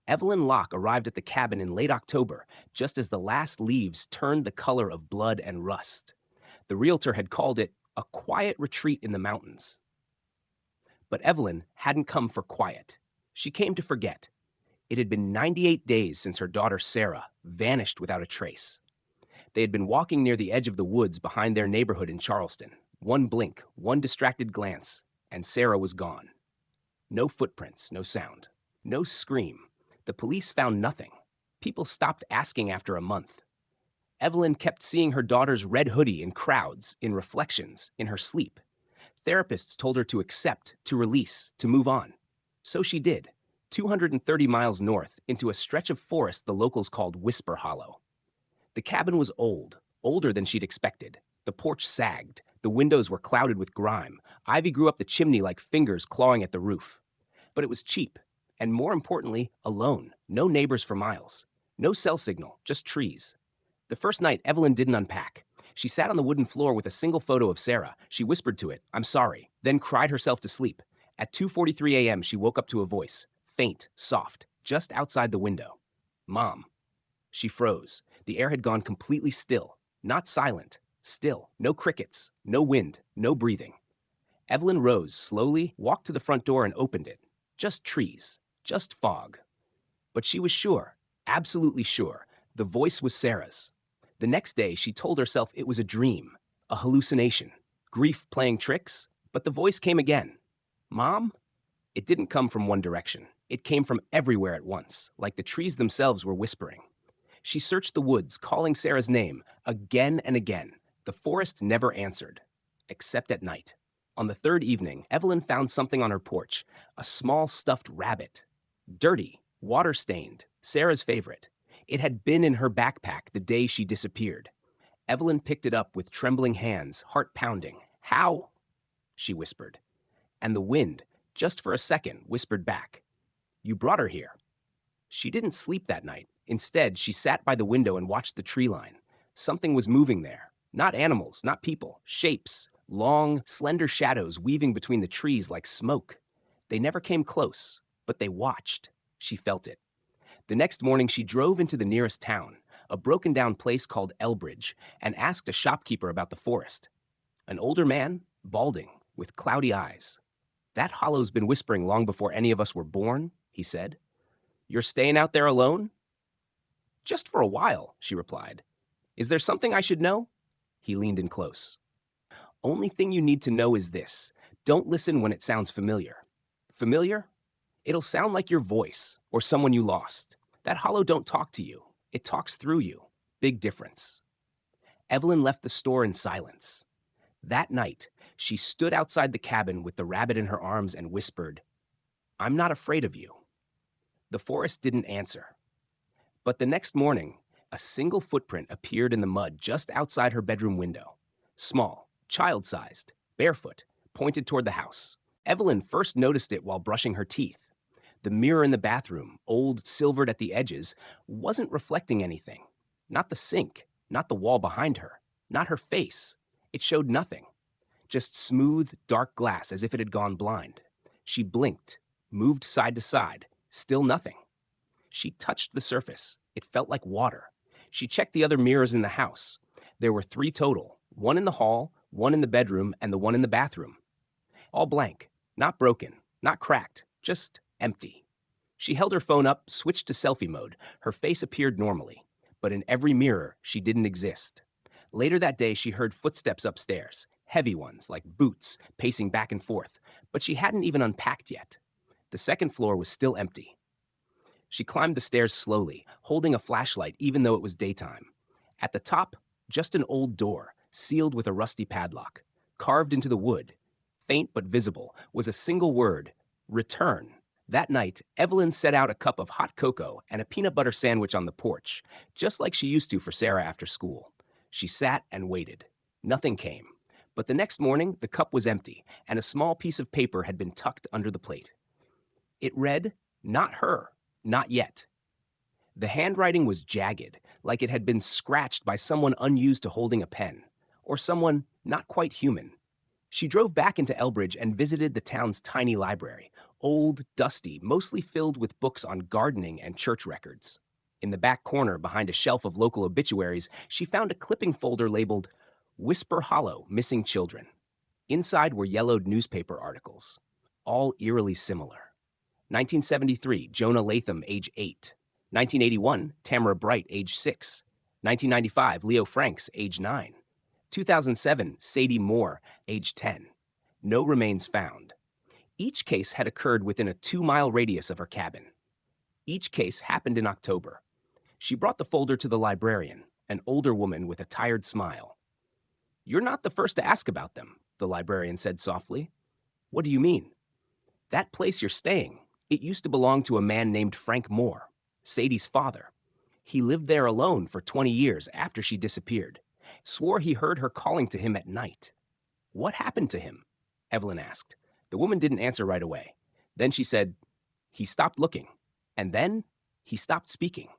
Evelyn Locke arrived at the cabin in late October, just as the last leaves turned the color of blood and rust. The realtor had called it a quiet retreat in the mountains. But Evelyn hadn't come for quiet. She came to forget. It had been 98 days since her daughter Sarah vanished without a trace. They had been walking near the edge of the woods behind their neighborhood in Charleston. One blink, one distracted glance, and Sarah was gone. No footprints, no sound, no scream. The police found nothing. People stopped asking after a month. Evelyn kept seeing her daughter's red hoodie in crowds, in reflections, in her sleep. Therapists told her to accept, to release, to move on. So she did, 230 miles north into a stretch of forest the locals called Whisper Hollow. The cabin was old, older than she'd expected. The porch sagged. The windows were clouded with grime. Ivy grew up the chimney like fingers clawing at the roof. But it was cheap, and more importantly, alone. No neighbors for miles. No cell signal, just trees. The first night, Evelyn didn't unpack. She sat on the wooden floor with a single photo of Sarah. She whispered to it, "I'm sorry," then cried herself to sleep. At 2:43 a.m., she woke up to a voice, faint, soft, just outside the window. "Mom." She froze. The air had gone completely still. Not silent, still. No crickets, no wind, no breathing. Evelyn rose slowly, walked to the front door and opened it. Just trees, just fog. But she was sure, absolutely sure, the voice was Sarah's. The next day, she told herself it was a dream, a hallucination, grief playing tricks, but the voice came again. "Mom?" It didn't come from one direction. It came from everywhere at once, like the trees themselves were whispering. She searched the woods, calling Sarah's name again and again. The forest never answered, except at night. On the third evening, Evelyn found something on her porch, a small stuffed rabbit. Dirty, water-stained, Sarah's favorite. It had been in her backpack the day she disappeared. Evelyn picked it up with trembling hands, heart pounding. "How?" she whispered. And the wind, just for a second, whispered back, "You brought her here." She didn't sleep that night. Instead, she sat by the window and watched the tree line. Something was moving there. Not animals, not people, shapes, long, slender shadows weaving between the trees like smoke. They never came close, but they watched. She felt it. The next morning, she drove into the nearest town, a broken-down place called Elbridge, and asked a shopkeeper about the forest. An older man, balding, with cloudy eyes. "That hollow's been whispering long before any of us were born," he said. "You're staying out there alone?" "Just for a while," she replied. "Is there something I should know?" He leaned in close. "Only thing you need to know is this. Don't listen when it sounds familiar." "Familiar?" "It'll sound like your voice, or someone you lost. That hollow don't talk to you. It talks through you. Big difference." Evelyn left the store in silence. That night, she stood outside the cabin with the rabbit in her arms and whispered, "I'm not afraid of you." The forest didn't answer. But the next morning, a single footprint appeared in the mud just outside her bedroom window. Small, child-sized, barefoot, pointed toward the house. Evelyn first noticed it while brushing her teeth. The mirror in the bathroom, old, silvered at the edges, wasn't reflecting anything. Not the sink, not the wall behind her, not her face. It showed nothing. Just smooth, dark glass as if it had gone blind. She blinked, moved side to side, still nothing. She touched the surface. It felt like water. She checked the other mirrors in the house. There were 3 total, one in the hall, one in the bedroom, and the one in the bathroom. All blank, not broken, not cracked, just empty. She held her phone up, switched to selfie mode. Her face appeared normally, but in every mirror, she didn't exist. Later that day, she heard footsteps upstairs, heavy ones, like boots, pacing back and forth, but she hadn't even unpacked yet. The second floor was still empty. She climbed the stairs slowly, holding a flashlight even though it was daytime. At the top, just an old door, sealed with a rusty padlock. Carved into the wood, faint but visible, was a single word, "Return." That night, Evelyn set out a cup of hot cocoa and a peanut butter sandwich on the porch, just like she used to for Sarah after school. She sat and waited. Nothing came. But the next morning, the cup was empty, and a small piece of paper had been tucked under the plate. It read, "Not her, not yet." The handwriting was jagged, like it had been scratched by someone unused to holding a pen, or someone not quite human. She drove back into Elbridge and visited the town's tiny library, Old, dusty, mostly filled with books on gardening and church records. In the back corner, behind a shelf of local obituaries, she found a clipping folder labeled Whisper Hollow, Missing Children. Inside were yellowed newspaper articles, all eerily similar. 1973, Jonah Latham, age 8. 1981, Tamara Bright, age 6. 1995, Leo Franks, age 9. 2007, Sadie Moore, age 10. No remains found. Each case had occurred within a 2-mile radius of her cabin. Each case happened in October. She brought the folder to the librarian, an older woman with a tired smile. "You're not the first to ask about them," the librarian said softly. "What do you mean?" "That place you're staying, it used to belong to a man named Frank Moore, Sadie's father. He lived there alone for 20 years after she disappeared. Swore he heard her calling to him at night." "What happened to him?" Evelyn asked. The woman didn't answer right away. Then she said, "He stopped looking. And then he stopped speaking."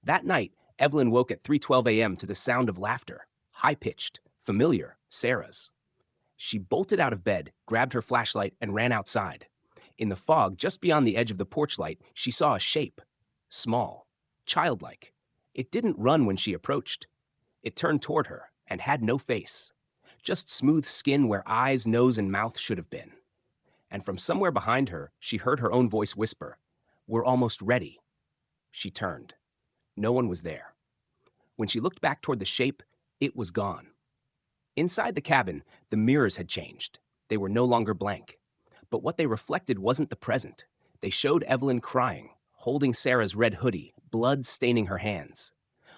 That night, Evelyn woke at 3:12 a.m. to the sound of laughter, high-pitched, familiar, Sarah's. She bolted out of bed, grabbed her flashlight, and ran outside. In the fog, just beyond the edge of the porch light, she saw a shape. Small, childlike. It didn't run when she approached. It turned toward her and had no face. Just smooth skin where eyes, nose, and mouth should have been. And from somewhere behind her, she heard her own voice whisper, "We're almost ready." She turned. No one was there. When she looked back toward the shape, it was gone. Inside the cabin, the mirrors had changed. They were no longer blank. But what they reflected wasn't the present. They showed Evelyn crying, holding Sarah's red hoodie, blood staining her hands.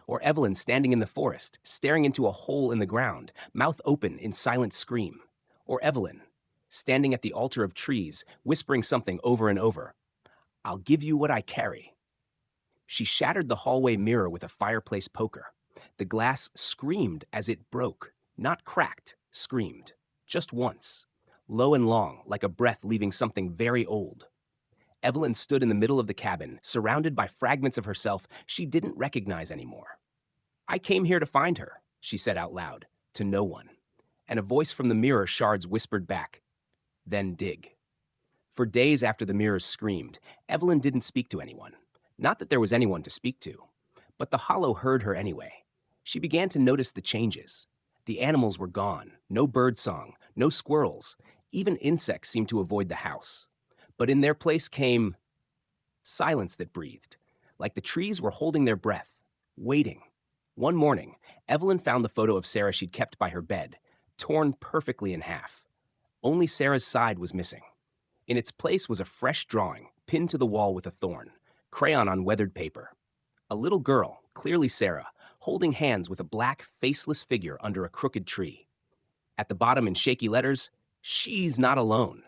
Or Evelyn standing in the forest, staring into a hole in the ground, mouth open in silent scream. Or Evelyn, standing at the altar of trees, whispering something over and over. "I'll give you what I carry." She shattered the hallway mirror with a fireplace poker. The glass screamed as it broke, not cracked, screamed. Just once. Low and long, like a breath leaving something very old. Evelyn stood in the middle of the cabin, surrounded by fragments of herself she didn't recognize anymore. "I came here to find her," she said out loud, to no one. And a voice from the mirror shards whispered back, "Then dig." For days after the mirrors screamed, Evelyn didn't speak to anyone. Not that there was anyone to speak to, but the hollow heard her anyway. She began to notice the changes. The animals were gone, no bird song, no squirrels. Even insects seemed to avoid the house. But in their place came silence that breathed, like the trees were holding their breath, waiting. One morning, Evelyn found the photo of Sarah she'd kept by her bed, torn perfectly in half. Only Sarah's side was missing. In its place was a fresh drawing, pinned to the wall with a thorn, crayon on weathered paper. A little girl, clearly Sarah, holding hands with a black, faceless figure under a crooked tree. At the bottom in shaky letters, "She's not alone."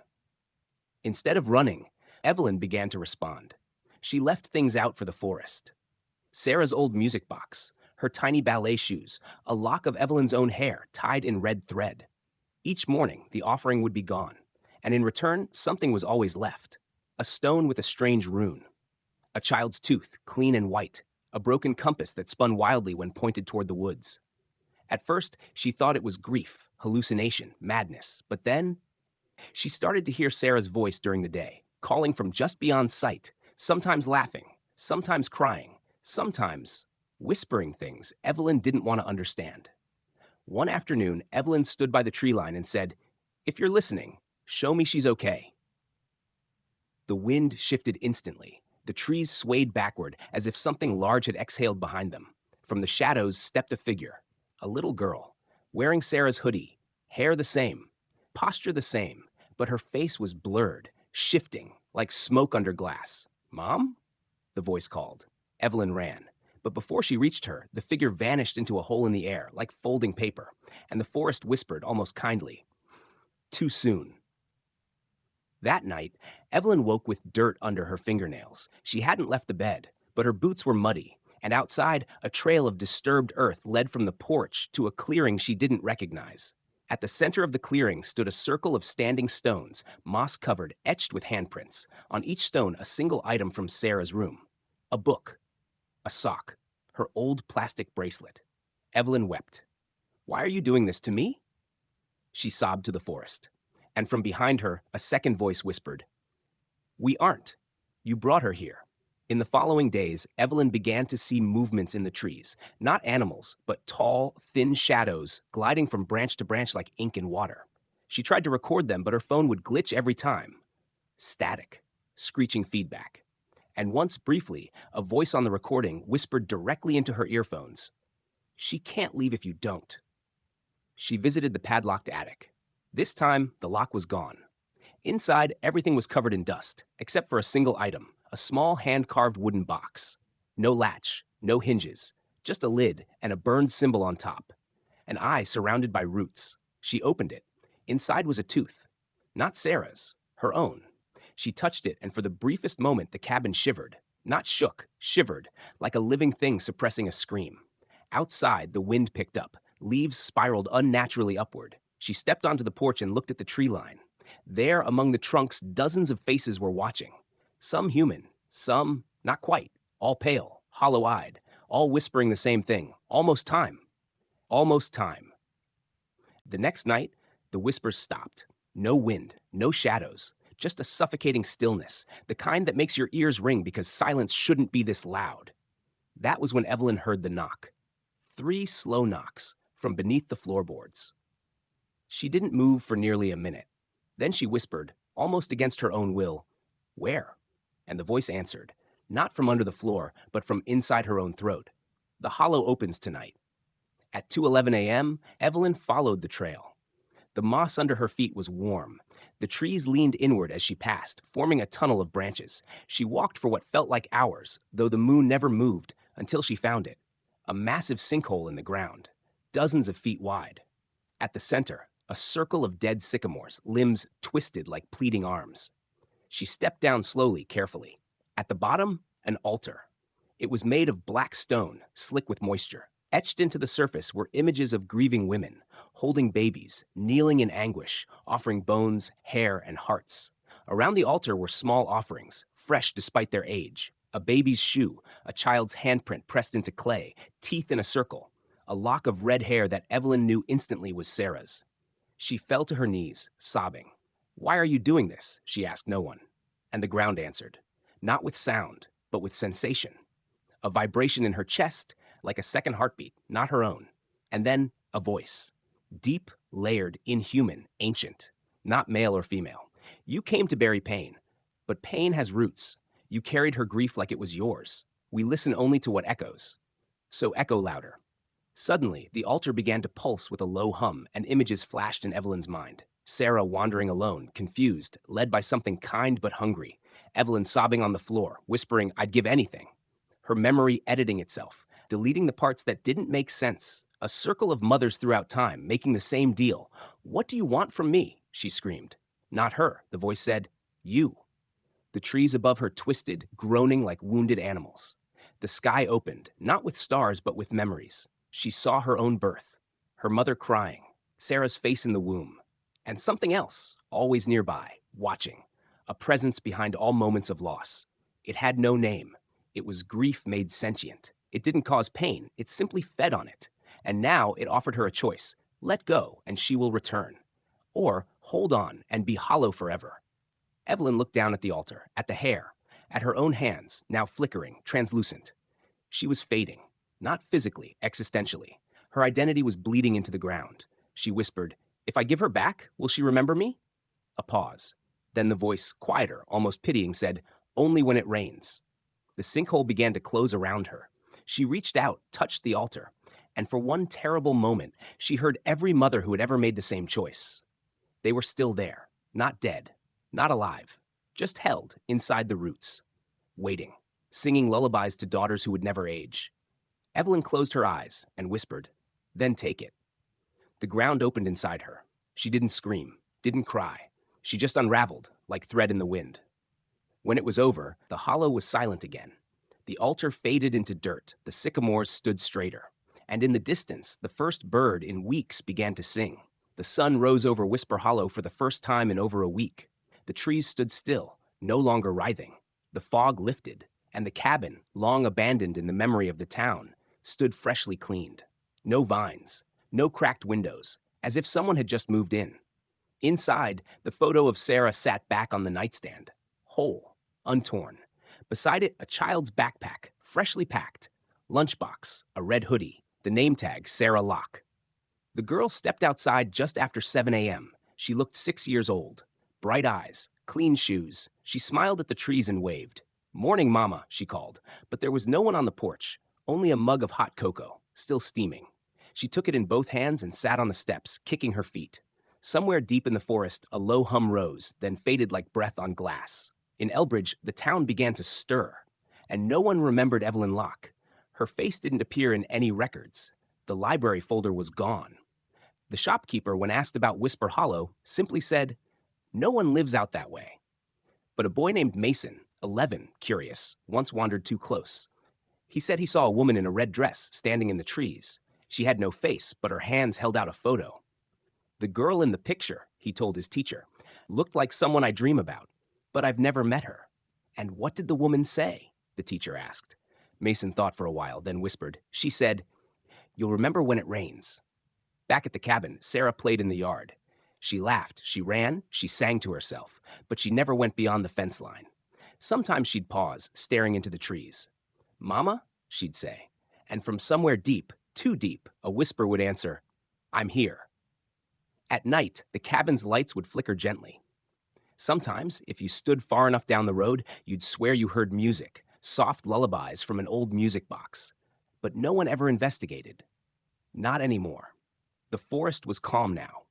Instead of running, Evelyn began to respond. She left things out for the forest. Sarah's old music box, her tiny ballet shoes, a lock of Evelyn's own hair tied in red thread. Each morning, the offering would be gone, and in return, something was always left. A stone with a strange rune. A child's tooth, clean and white. A broken compass that spun wildly when pointed toward the woods. At first, she thought it was grief, hallucination, madness, but then she started to hear Sarah's voice during the day, calling from just beyond sight, sometimes laughing, sometimes crying, sometimes whispering things Evelyn didn't want to understand. One afternoon, Evelyn stood by the tree line and said, "If you're listening, show me she's okay." The wind shifted instantly. The trees swayed backward as if something large had exhaled behind them. From the shadows stepped a figure, a little girl, wearing Sarah's hoodie, hair the same, posture the same, but her face was blurred, shifting, like smoke under glass. "Mom?" the voice called. Evelyn ran. But before she reached her, the figure vanished into a hole in the air, like folding paper, and the forest whispered almost kindly, "Too soon." That night, Evelyn woke with dirt under her fingernails. She hadn't left the bed, but her boots were muddy, and outside, a trail of disturbed earth led from the porch to a clearing she didn't recognize. At the center of the clearing stood a circle of standing stones, moss-covered, etched with handprints. On each stone, a single item from Sarah's room. A book. A sock. Her old plastic bracelet. Evelyn wept. "Why are you doing this to me?" She sobbed to the forest. And from behind her, a second voice whispered, We aren't. You brought her here. In the following days, Evelyn began to see movements in the trees, not animals, but tall, thin shadows gliding from branch to branch like ink in water. She tried to record them, but her phone would glitch every time. Static, screeching feedback. And once briefly, a voice on the recording whispered directly into her earphones, "She can't leave if you don't." She visited the padlocked attic. This time, the lock was gone. Inside, everything was covered in dust, except for a single item, a small hand-carved wooden box. No latch, no hinges, just a lid and a burned symbol on top. An eye surrounded by roots. She opened it. Inside was a tooth. Not Sarah's, her own. She touched it, and for the briefest moment, the cabin shivered. Not shook, shivered, like a living thing suppressing a scream. Outside, the wind picked up. Leaves spiraled unnaturally upward. She stepped onto the porch and looked at the tree line. There, among the trunks, dozens of faces were watching. Some human, some not quite, all pale, hollow-eyed, all whispering the same thing. Almost time. Almost time. The next night, the whispers stopped. No wind, no shadows, just a suffocating stillness, the kind that makes your ears ring because silence shouldn't be this loud. That was when Evelyn heard the knock. 3 slow knocks from beneath the floorboards. She didn't move for nearly a minute. Then she whispered, almost against her own will, "Where?" And the voice answered, not from under the floor, but from inside her own throat. "The hollow opens tonight." At 2:11 a.m., Evelyn followed the trail. The moss under her feet was warm. The trees leaned inward as she passed, forming a tunnel of branches. She walked for what felt like hours, though the moon never moved, until she found it. A massive sinkhole in the ground, dozens of feet wide. At the center, a circle of dead sycamores, limbs twisted like pleading arms. She stepped down slowly, carefully. At the bottom, an altar. It was made of black stone, slick with moisture. Etched into the surface were images of grieving women, holding babies, kneeling in anguish, offering bones, hair, and hearts. Around the altar were small offerings, fresh despite their age. A baby's shoe, a child's handprint pressed into clay, teeth in a circle, a lock of red hair that Evelyn knew instantly was Sarah's. She fell to her knees, sobbing. "Why are you doing this?" she asked no one. And the ground answered, not with sound, but with sensation. A vibration in her chest, like a second heartbeat, not her own. And then a voice. Deep, layered, inhuman, ancient. Not male or female. "You came to bury pain. But pain has roots. You carried her grief like it was yours. We listen only to what echoes. So echo louder." Suddenly, the altar began to pulse with a low hum, and images flashed in Evelyn's mind. Sarah wandering alone, confused, led by something kind but hungry. Evelyn sobbing on the floor, whispering, "I'd give anything." Her memory editing itself, deleting the parts that didn't make sense. A circle of mothers throughout time, making the same deal. "What do you want from me?" she screamed. Not her, the voice said, "You." The trees above her twisted, groaning like wounded animals. The sky opened, not with stars, but with memories. She saw her own birth, her mother crying, Sarah's face in the womb, and something else, always nearby, watching, a presence behind all moments of loss. It had no name. It was grief made sentient. It didn't cause pain. It simply fed on it. And now it offered her a choice. Let go, and she will return. Or hold on and be hollow forever. Evelyn looked down at the altar, at the hair, at her own hands, now flickering, translucent. She was fading. Not physically, existentially. Her identity was bleeding into the ground. She whispered, "If I give her back, will she remember me?" A pause. Then the voice, quieter, almost pitying, said, "Only when it rains." The sinkhole began to close around her. She reached out, touched the altar, and for one terrible moment, she heard every mother who had ever made the same choice. They were still there, not dead, not alive, just held inside the roots, waiting, singing lullabies to daughters who would never age. Evelyn closed her eyes and whispered, "Then take it." The ground opened inside her. She didn't scream, didn't cry. She just unraveled, like thread in the wind. When it was over, the hollow was silent again. The altar faded into dirt, the sycamores stood straighter. And in the distance, the first bird in weeks began to sing. The sun rose over Whisper Hollow for the first time in over a week. The trees stood still, no longer writhing. The fog lifted, and the cabin, long abandoned in the memory of the town, stood freshly cleaned. No vines, no cracked windows, as if someone had just moved in. Inside, the photo of Sarah sat back on the nightstand, whole, untorn. Beside it, a child's backpack, freshly packed. Lunchbox, a red hoodie, the name tag, Sarah Locke. The girl stepped outside just after 7 a.m. She looked 6 years old. Bright eyes, clean shoes. She smiled at the trees and waved. "Morning, Mama," she called, but there was no one on the porch, only a mug of hot cocoa, still steaming. She took it in both hands and sat on the steps, kicking her feet. Somewhere deep in the forest, a low hum rose, then faded like breath on glass. In Elbridge, the town began to stir, and no one remembered Evelyn Locke. Her face didn't appear in any records. The library folder was gone. The shopkeeper, when asked about Whisper Hollow, simply said, "No one lives out that way." But a boy named Mason, 11, curious, once wandered too close. He said he saw a woman in a red dress standing in the trees. She had no face, but her hands held out a photo. "The girl in the picture," he told his teacher, "looked like someone I dream about, but I've never met her." "And what did the woman say?" the teacher asked. Mason thought for a while, then whispered, "She said, 'You'll remember when it rains.'" Back at the cabin, Sarah played in the yard. She laughed, she ran, she sang to herself, but she never went beyond the fence line. Sometimes she'd pause, staring into the trees. "Mama?" she'd say. And from somewhere deep, too deep, a whisper would answer, "I'm here." At night, the cabin's lights would flicker gently. Sometimes, if you stood far enough down the road, you'd swear you heard music, soft lullabies from an old music box. But no one ever investigated. Not anymore. The forest was calm now,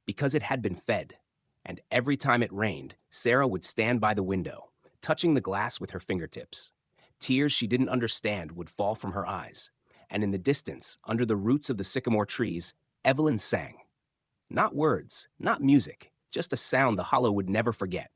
because it had been fed, and every time it rained, Sarah would stand by the window, touching the glass with her fingertips. Tears she didn't understand would fall from her eyes, and in the distance, under the roots of the sycamore trees, Evelyn sang. Not words, not music, just a sound the hollow would never forget.